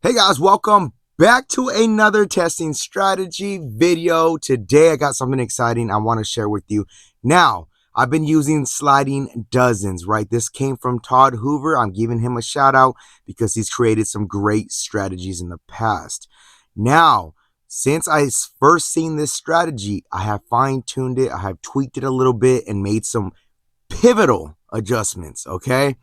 Hey guys, welcome back to another testing strategy video. Today I got something exciting I want to share with you. Now, I've been using sliding dozens, right? This came from Todd Hoover. I'm giving him a shout out because he's created some great strategies in the past. Now, since I first seen this strategy, I have fine-tuned it, I have tweaked it a little bit and made some pivotal adjustments, okay?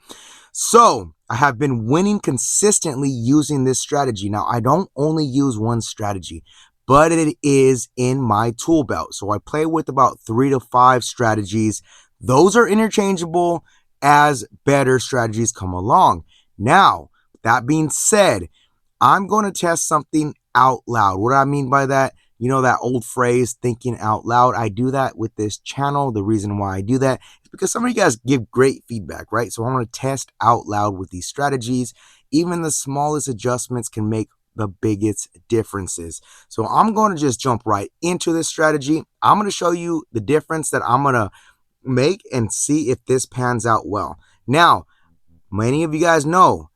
So I have been winning consistently using this strategy. Now, I don't only use one strategy, but it is in my tool belt. So I play with about 3 to 5 strategies. Those are interchangeable as better strategies come along. Now, that being said, I'm going to test something out loud. What do I mean by that? You know that old phrase, thinking out loud. I do that with this channel. The reason why I do that is because some of you guys give great feedback, right? So I want to test out loud with these strategies. Even the smallest adjustments can make the biggest differences. So I'm going to just jump right into this strategy. I'm going to show you the difference that I'm going to make and see if this pans out well. Now, many of you guys know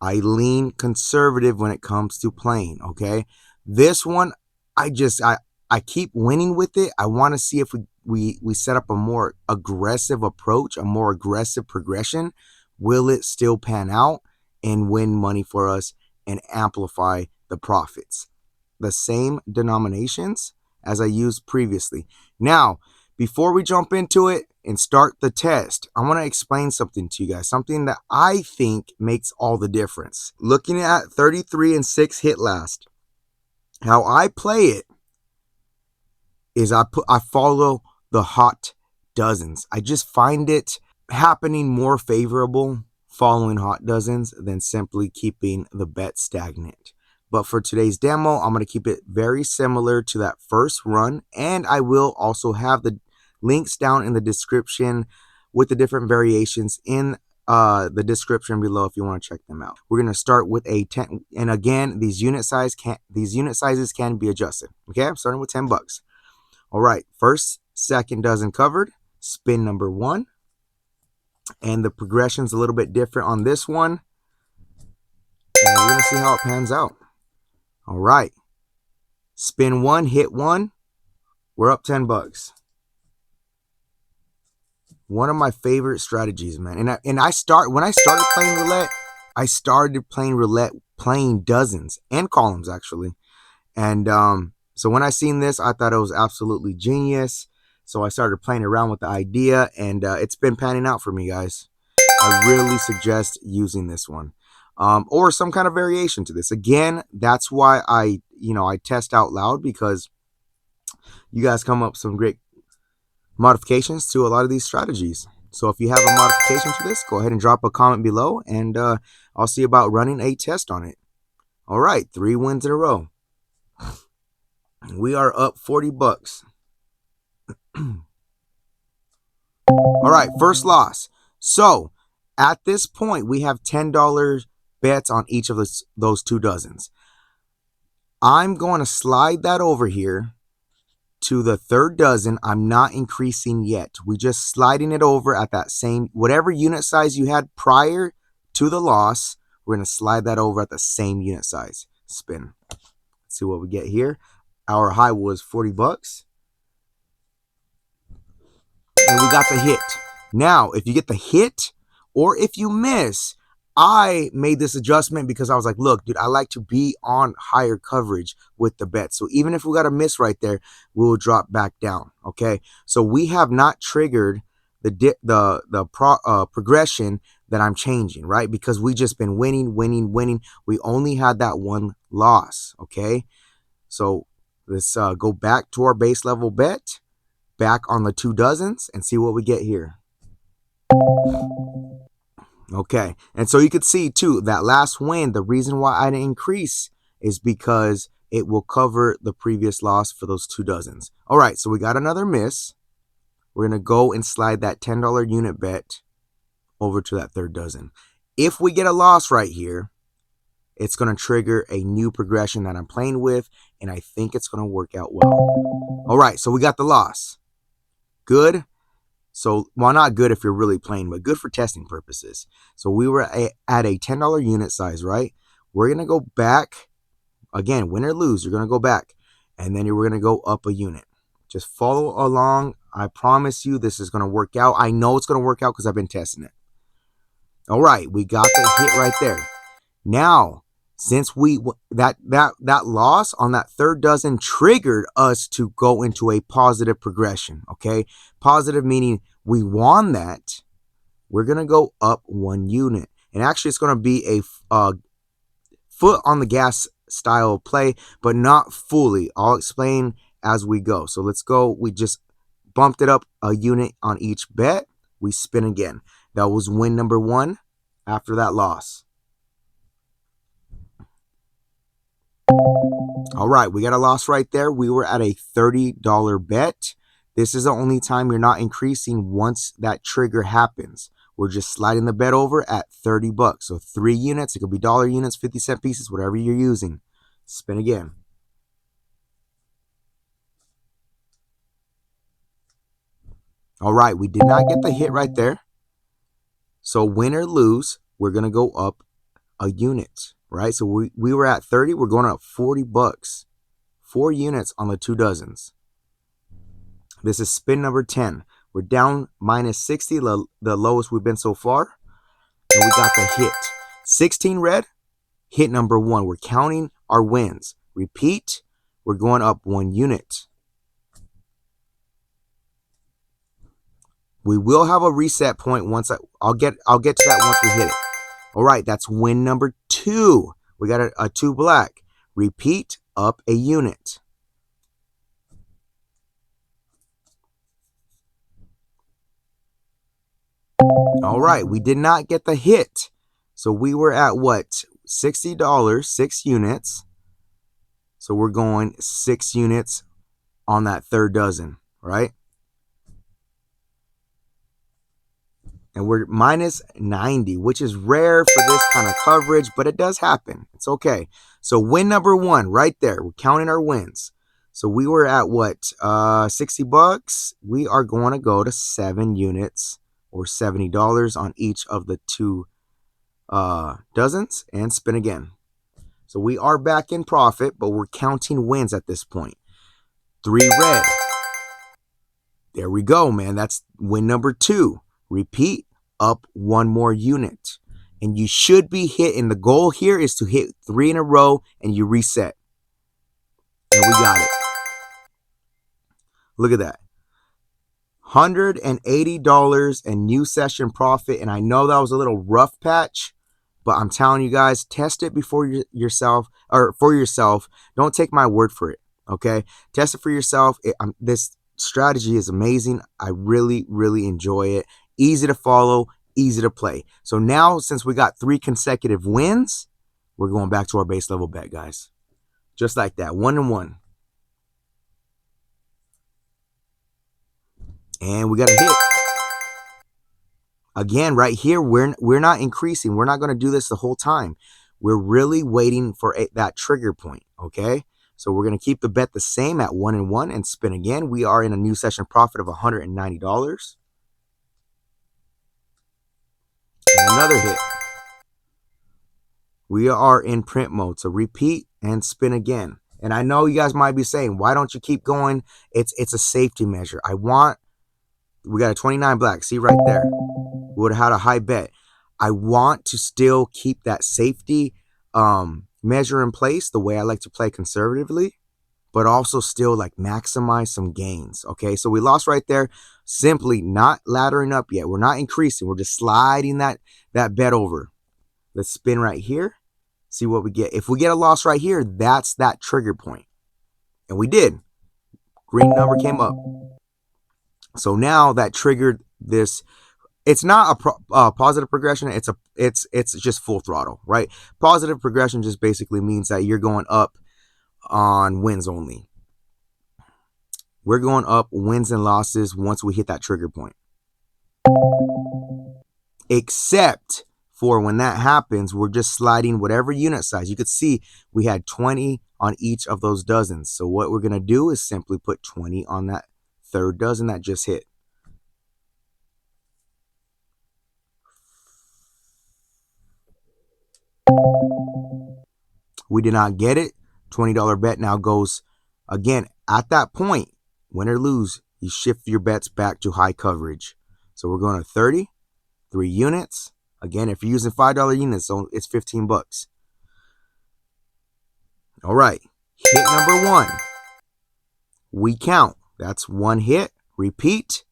I lean conservative when it comes to playing, okay? This one, I keep winning with it. I want to see if we set up a more aggressive approach, a more aggressive progression. Will it still pan out and win money for us and amplify the profits? The same denominations as I used previously. Now, before we jump into it and start the test, I want to explain something to you guys, something that I think makes all the difference. Looking at 33 and 6 hit last, how I play it is I follow the hot dozens. I just find it happening more favorable following hot dozens than simply keeping the bet stagnant. But for today's demo, I'm going to keep it very similar to that first run, and I will also have the links down in the description with the different variations in the description below if you want to check them out. We're going to start with a 10, and again, these unit sizes can be adjusted. Okay, I'm starting with $10. All right, first, second dozen covered, spin number 1, and the progression's a little bit different on this one, and we're going to see how it pans out. All right, spin 1, hit 1, we're up $10. One of my favorite strategies, man. When I started playing roulette, I started playing roulette, playing dozens and columns actually. And so when I seen this, I thought it was absolutely genius. So I started playing around with the idea, and it's been panning out for me, guys. I really suggest using this one, or some kind of variation to this. Again, that's why I test out loud, because you guys come up with some great modifications to a lot of these strategies. So if you have a modification to this, go ahead and drop a comment below, and I'll see about running a test on it. All right, 3 wins in a row. We are up $40. All right, first loss. So at this point, we have $10 bets on each of those 2 dozens. I'm going to slide that over here to the third dozen. I'm not increasing yet. We just sliding it over at that same, whatever unit size you had prior to the loss, we're going to slide that over at the same unit size. Spin. Let's see what we get here. Our high was $40. And we got the hit. Now, if you get the hit or if you miss, I made this adjustment because I was like, look, dude, I like to be on higher coverage with the bet. So even if we got a miss right there, we will drop back down. Okay. So we have not triggered the progression that I'm changing, right? Because we just been winning. We only had that one loss. Okay. So let's go back to our base level bet, back on the 2 dozens, and see what we get here. Okay, and so you could see too, that last win, the reason why I didn't increase is because it will cover the previous loss for those 2 dozens. All right, so we got another miss. We're going to go and slide that $10 unit bet over to that third dozen. If we get a loss right here, it's going to trigger a new progression that I'm playing with, and I think it's going to work out well. All right, so we got the loss. Good. So, well, not good if you're really playing, but good for testing purposes. So we were at a $10 unit size, right? We're going to go back. Again, win or lose, you're going to go back. And then we're going to go up a unit. Just follow along. I promise you this is going to work out. I know it's going to work out because I've been testing it. All right, we got the hit right there. Now, since that loss on that third dozen triggered us to go into a positive progression, okay? Positive meaning we won that. We're going to go up 1 unit. And actually, it's going to be a foot on the gas style of play, but not fully. I'll explain as we go. So let's go. We just bumped it up a unit on each bet. We spin again. That was win number 1 after that loss. All right, we got a loss right there. We were at a $30 bet. This is the only time you're not increasing once that trigger happens. We're just sliding the bet over at 30 bucks. So 3 units, it could be dollar units, 50-cent pieces, whatever you're using. Spin again. All right, we did not get the hit right there. So win or lose, we're going to go up a unit, right? So we were at 30, we're going up 40 bucks. 4 units on the 2 dozens. This is spin number 10. We're down minus 60, the lowest we've been so far. And we got the hit. 16 red, hit number 1. We're counting our wins. Repeat, we're going up 1 unit. We will have a reset point once I'll get to that once we hit it. All right, that's win number 2. We got a 2 black. Repeat, up a unit. All right, we did not get the hit. So we were at what? $60, 6 units. So we're going 6 units on that third dozen, right? And we're minus 90, which is rare for this kind of coverage, but it does happen. It's okay. So win number 1 right there. We're counting our wins. So we were at what? 60 bucks. We are going to go to 7 units or $70 on each of the 2 dozens and spin again. So we are back in profit, but we're counting wins at this point. 3 red. There we go, man. That's win number 2. Repeat, up 1 more unit. And you should be hitting. The goal here is to hit 3 in a row and you reset. And we got it. Look at that. $180 in new session profit. And I know that was a little rough patch, but I'm telling you guys, test it before yourself or for yourself. Don't take my word for it. Okay. Test it for yourself. This strategy is amazing. I really, really enjoy it. Easy to follow, easy to play. So now, since we got 3 consecutive wins, we're going back to our base level bet, guys. Just like that, 1 and 1. And we got a hit. Again, right here, we're not increasing. We're not going to do this the whole time. We're really waiting for that trigger point, okay? So we're going to keep the bet the same at 1 and 1 and spin again. We are in a new session profit of $190. And another hit. We are in print mode. So repeat and spin again. And I know you guys might be saying, why don't you keep going? It's a safety measure. We got a 29 black. See right there. We would have had a high bet. I want to still keep that safety measure in place the way I like to play conservatively, but also still like maximize some gains. Okay, so we lost right there. Simply not laddering up yet. We're not increasing. We're just sliding that bet over. Let's spin right here. See what we get. If we get a loss right here, that's that trigger point. And we did. Green number came up. So now that triggered this. It's not a positive progression. It's just full throttle, right? Positive progression just basically means that you're going up on wins only. We're going up wins and losses once we hit that trigger point. Except for when that happens, we're just sliding whatever unit size. You could see we had 20 on each of those dozens. So what we're going to do is simply put 20 on that third dozen that just hit. We did not get it. $20 bet now goes, again, at that point, win or lose, you shift your bets back to high coverage. So we're going to 30, 3 units. Again, if you're using $5 units, so it's 15 bucks. All right, hit number 1. We count. That's 1 hit. Repeat,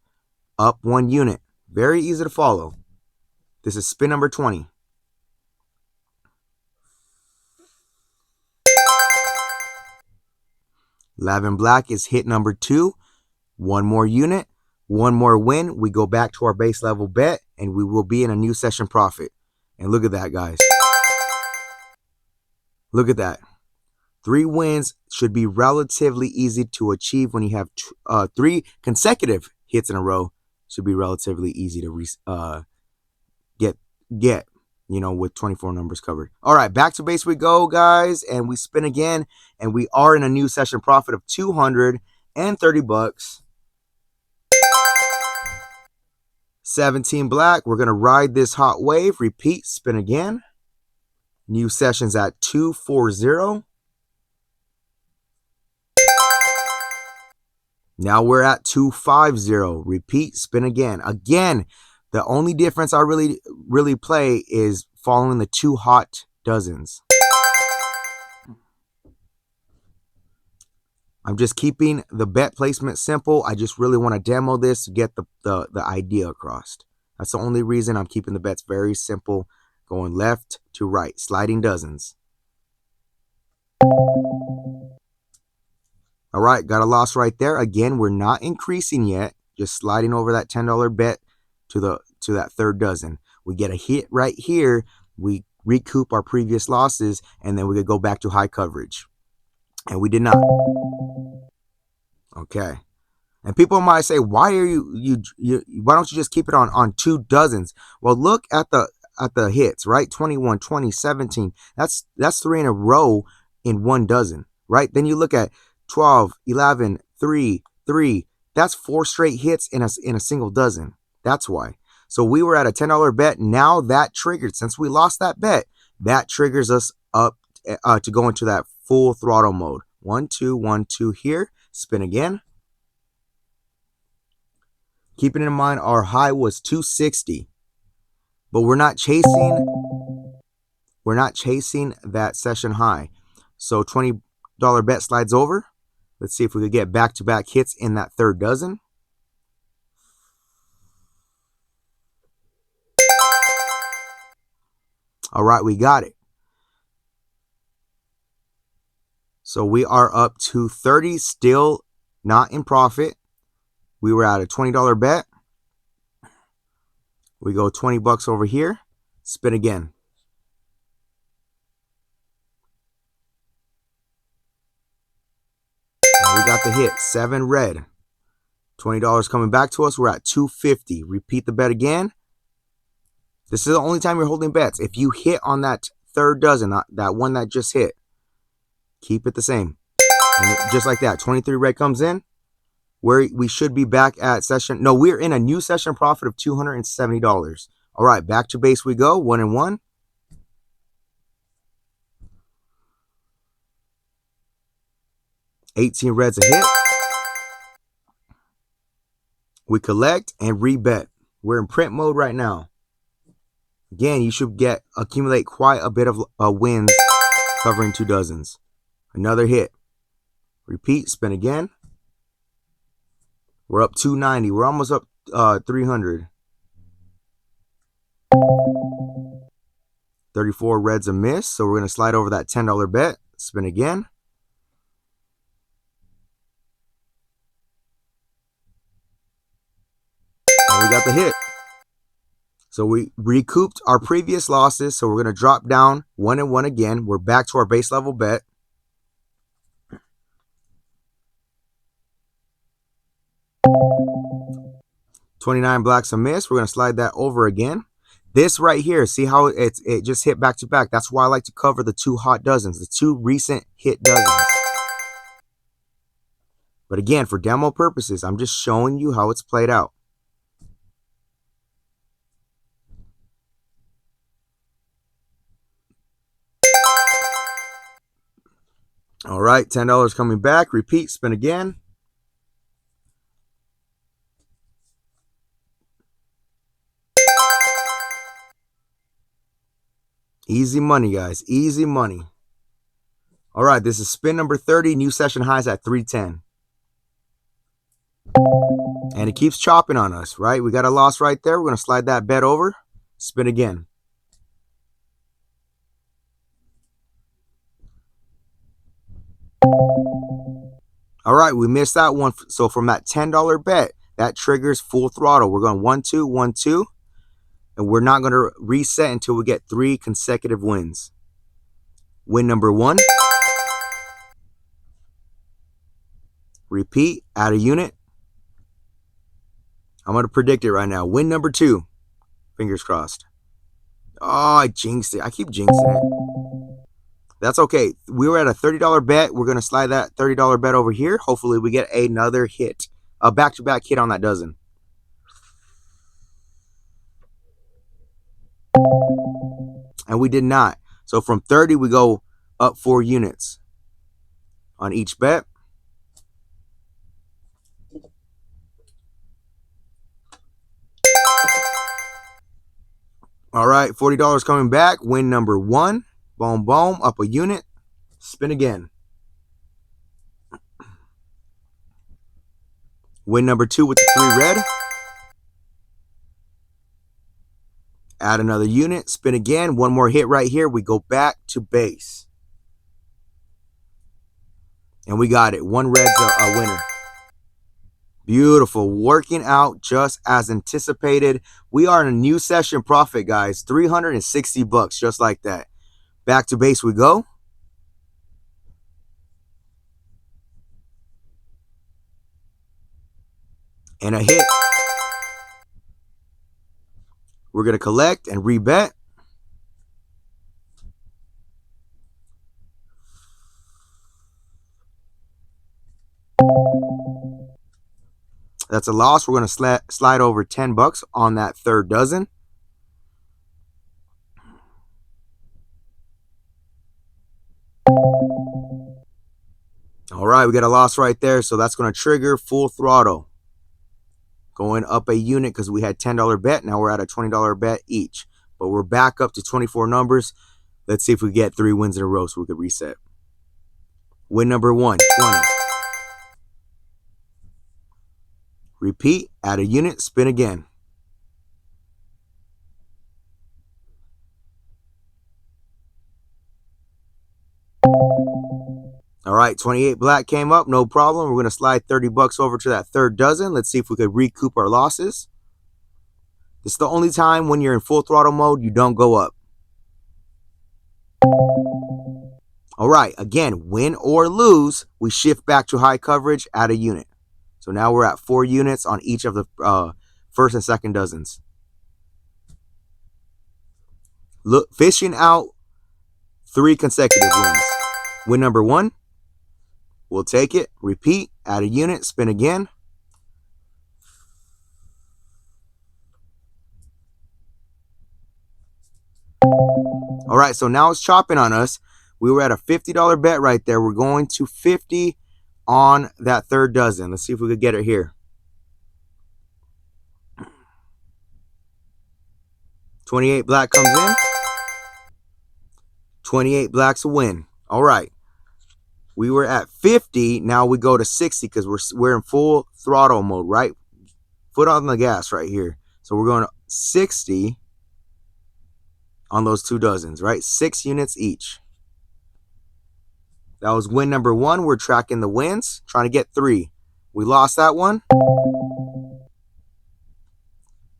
up 1 unit. Very easy to follow. This is spin number 20. 11 black is hit number 2. 1 more unit, 1 more win. We go back to our base level bet, and we will be in a new session profit. And look at that, guys. Look at that. 3 wins should be relatively easy to achieve when you have 3 consecutive hits in a row. Should be relatively easy to get, with 24 numbers covered. All right, back to base we go, guys, and we spin again, and we are in a new session profit of 230 bucks. 17 black. We're going to ride this hot wave. Repeat, spin again. New sessions at 240. Now we're at 250. Repeat, spin again. Again, the only difference I really play is following the 2 hot dozens. I'm just keeping the bet placement simple. I just really want to demo this to get the idea across. That's the only reason I'm keeping the bets very simple, going left to right, sliding dozens. All right, got a loss right there. Again, we're not increasing yet, just sliding over that $10 bet to that 3rd dozen. We get a hit right here. We recoup our previous losses, and then we could go back to high coverage. And we did not. Okay. And people might say, why are why don't you just keep it on 2 dozens? Well, look at the hits, right? 21, 20, 17. That's 3 in a row in 1 dozen, right? Then you look at 12, 11, 3, 3. That's 4 straight hits in a single dozen. That's why. So we were at a $10 bet. Now that triggered, since we lost that bet, that triggers us up to go into that full throttle mode. 1, 2, 1, 2 here. Spin again. Keeping in mind our high was 260, but we're not chasing that session high. So $20 bet slides over. Let's see if we could get back-to-back hits in that 3rd dozen. All right, we got it. So we are up to 30, still not in profit. We were at a $20 bet. We go 20 bucks over here. Spin again. And we got the hit, 7 red. $20 coming back to us. We're at 250. Repeat the bet again. This is the only time you're holding bets. If you hit on that 3rd dozen, that one that just hit, keep it the same. And just like that, 23 red comes in. We should be back at session. No, we're in a new session profit of $270. All right, back to base we go. 1 and 1. $18 reds a hit. We collect and rebet. We're in print mode right now. Again, you should accumulate quite a bit of wins covering 2 dozens. Another hit. Repeat, spin again. We're up 290. We're almost up 300. 34 reds a miss, so we're going to slide over that $10 bet. Spin again. And we got the hit. So we recouped our previous losses, so we're going to drop down 1 and 1 again. We're back to our base level bet. $29 blacks a miss. We're going to slide that over again. This right here, see how it just hit back to back. That's why I like to cover the 2 hot dozens, the 2 recent hit dozens. But again, for demo purposes, I'm just showing you how it's played out. All right, $10 coming back. Repeat, spin again. Easy money, guys. Easy money. All right, this is spin number 30. New session highs at 310. And it keeps chopping on us, right? We got a loss right there. We're going to slide that bet over. Spin again. All right, we missed that one. So from that $10 bet, that triggers full throttle. We're going 1, 2, 1, 2. And we're not going to reset until we get 3 consecutive wins. Win number 1. Repeat, add a unit. I'm going to predict it right now. Win number 2. Fingers crossed. Oh, I jinxed it. I keep jinxing it. That's okay. We were at a $30 bet. We're going to slide that $30 bet over here. Hopefully we get another hit. A back-to-back hit on that dozen. And we did not. So from 30, we go up 4 units on each bet. All right, $40 coming back. Win number 1. Boom, boom, up a unit. Spin again. Win number 2 with the 3 red. Add another unit. Spin again. One more hit right here. We go back to base. And we got it. 1 red's a winner. Beautiful. Working out just as anticipated. We are in a new session profit, guys. $360, just like that. Back to base we go. And a hit. We're going to collect and rebet. That's a loss. We're going to slide over $10 on that 3rd dozen. All right, we got a loss right there. So that's going to trigger full throttle. Going up a unit because we had $10 bet. Now we're at a $20 bet each. But we're back up to 24 numbers. Let's see if we get 3 wins in a row so we could reset. Win number 1, 20. Repeat, add a unit, spin again. All right, 28 black came up, no problem. We're going to slide $30 over to that 3rd dozen. Let's see if we could recoup our losses. This is the only time when you're in full throttle mode, you don't go up. All right, again, win or lose, we shift back to high coverage, add a unit. So now we're at 4 units on each of the 1st and 2nd dozens. Look, fishing out 3 consecutive wins. Win number 1. We'll take it. Repeat. Add a unit. Spin again. All right, so now it's chopping on us. We were at a $50 bet right there. We're going to 50 on that 3rd dozen. Let's see if we could get it here. 28 black comes in. 28 black's a win. All right. We were at 50. Now we go to 60 because we're in full throttle mode, right? Foot on the gas right here. So we're going to 60 on those 2 dozens, right? 6 units each. That was win number 1. We're tracking the wins, trying to get 3. We lost that one.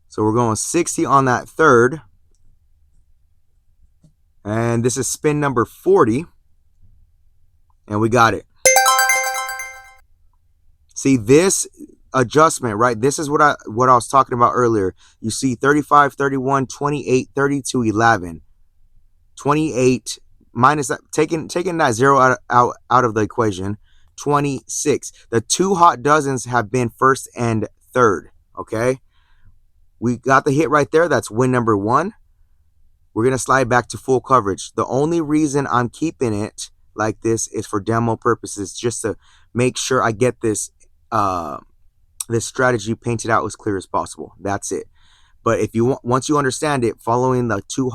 So we're going 60 on that 3rd. And this is spin number 40. And we got it. See this adjustment, right? This is what I was talking about earlier. You see 35, 31, 28, 32, 11. 28 minus that, taking that 0 out of the equation, 26. The 2 hot dozens have been 1st and 3rd, okay? We got the hit right there. That's win number 1. We're going to slide back to full coverage. The only reason I'm keeping it like this is for demo purposes, just to make sure I get this this strategy painted out as clear as possible. That's it. But if you want, once you understand it, following the two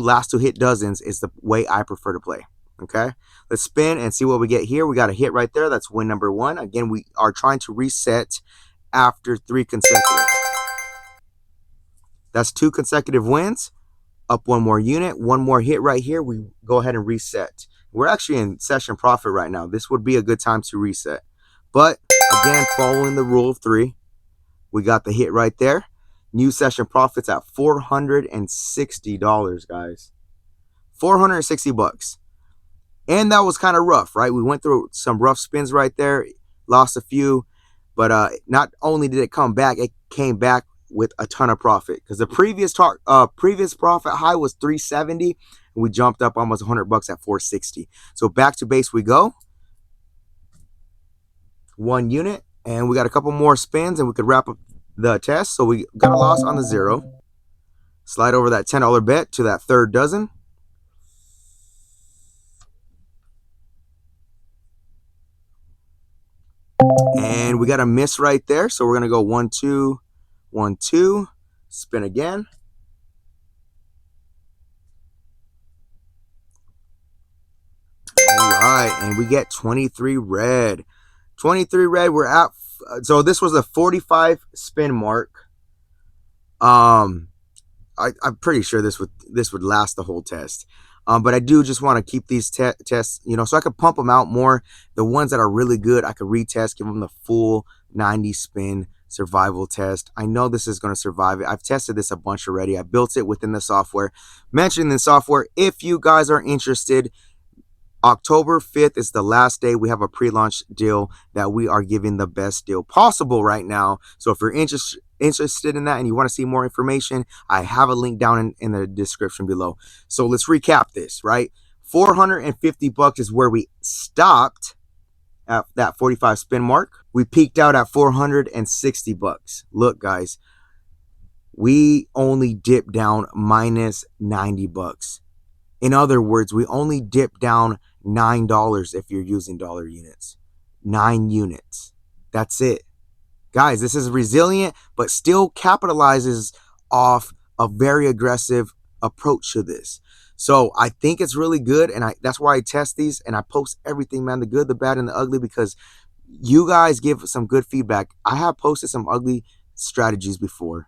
last two hit dozens is the way I prefer to play. Okay, let's spin and see what we get here. We got a hit right there. That's win number one. Again, we are trying to reset after 3 consecutive. That's 2 consecutive wins. Up one more unit, one more hit right here. We go ahead and reset. We're actually in session profit right now. This would be a good time to reset. But again, following the rule of 3, we got the hit right there. New session profits at $460, guys. 460 bucks. And that was kind of rough, right? We went through some rough spins right there, lost a few, but not only did it come back, it came back with a ton of profit, because the previous profit high was 370, and we jumped up almost 100 bucks at 460. So back to base we go. 1 unit, and we got a couple more spins, and we could wrap up the test. So we got a loss on the 0. Slide over that $10 bet to that 3rd dozen. And we got a miss right there. So we're going to go 1, 2, 1, 2. Spin again. All right. And we get 23 red. 23 red. We're at. So this was a 45 spin mark. I'm pretty sure this would last the whole test. But I do just want to keep these tests, so I could pump them out more. The ones that are really good, I could retest, give them the full 90 spin survival test. I know this is going to survive it. I've tested this a bunch already. I built it within the software. Mentioned the software, if you guys are interested, October 5th is the last day. We have a pre-launch deal that we are giving the best deal possible right now. So if you're interested in that and you want to see more information, I have a link down in the description below. So let's recap this, right? 450 bucks is where we stopped at that 45 spin mark. We peaked out at 460 bucks. Look, guys, we only dipped down minus 90 bucks. In other words, we only dipped down $9 if you're using dollar units. 9 units. That's it. Guys, this is resilient, but still capitalizes off a very aggressive approach to this. So I think it's really good, and that's why I test these, and I post everything, man, the good, the bad, and the ugly, because you guys give some good feedback. I have posted some ugly strategies before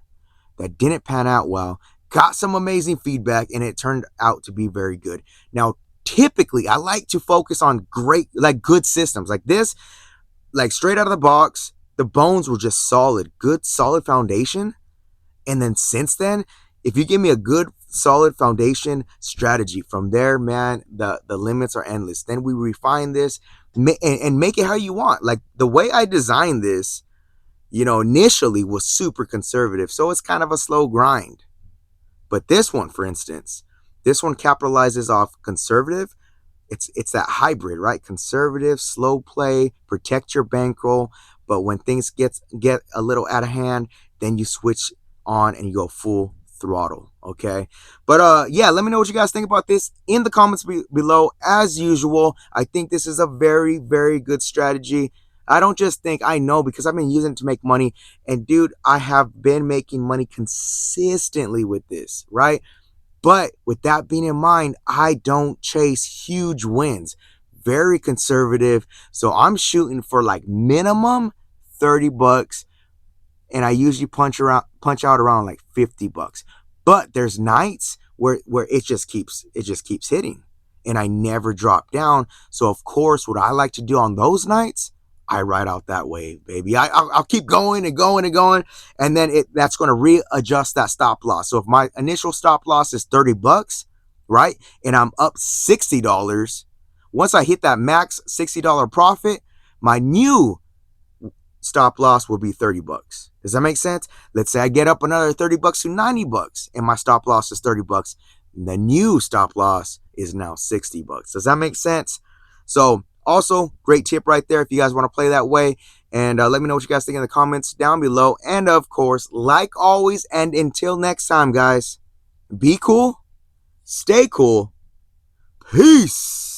that didn't pan out well, got some amazing feedback, and it turned out to be very good. Now, typically, I like to focus on good systems like this, like straight out of the box. The bones were just solid, good, solid foundation. And then since then, if you give me a good, solid foundation strategy, from there, man, the limits are endless. Then we refine this and make it how you want. Like the way I designed this, initially was super conservative. So it's kind of a slow grind. But this one, for instance, this one capitalizes off conservative. It's that hybrid, right? Conservative, slow play, protect your bankroll. But when things get a little out of hand, then you switch on and you go full throttle, okay? But yeah, let me know what you guys think about this in the comments below. As usual, I think this is a very, very good strategy. I don't just think, I know, because I've been using it to make money. And dude, I have been making money consistently with this, right? But with that being in mind, I don't chase huge wins. Very conservative. So I'm shooting for like minimum 30 bucks. And I usually punch out around like 50 bucks. But there's nights where it just keeps hitting. And I never drop down. So of course, what I like to do on those nights, I ride out that wave, baby. I'll keep going and going and going. And then that's going to readjust that stop loss. So if my initial stop loss is 30 bucks, right? And I'm up $60. Once I hit that max $60 profit, my new stop loss will be 30 bucks. Does that make sense? Let's say I get up another 30 bucks to 90 bucks and my stop loss is 30 bucks. The new stop loss is now 60 bucks. Does that make sense? So also, great tip right there if you guys want to play that way. And let me know what you guys think in the comments down below. And of course, like always, and until next time, guys, be cool, stay cool. Peace.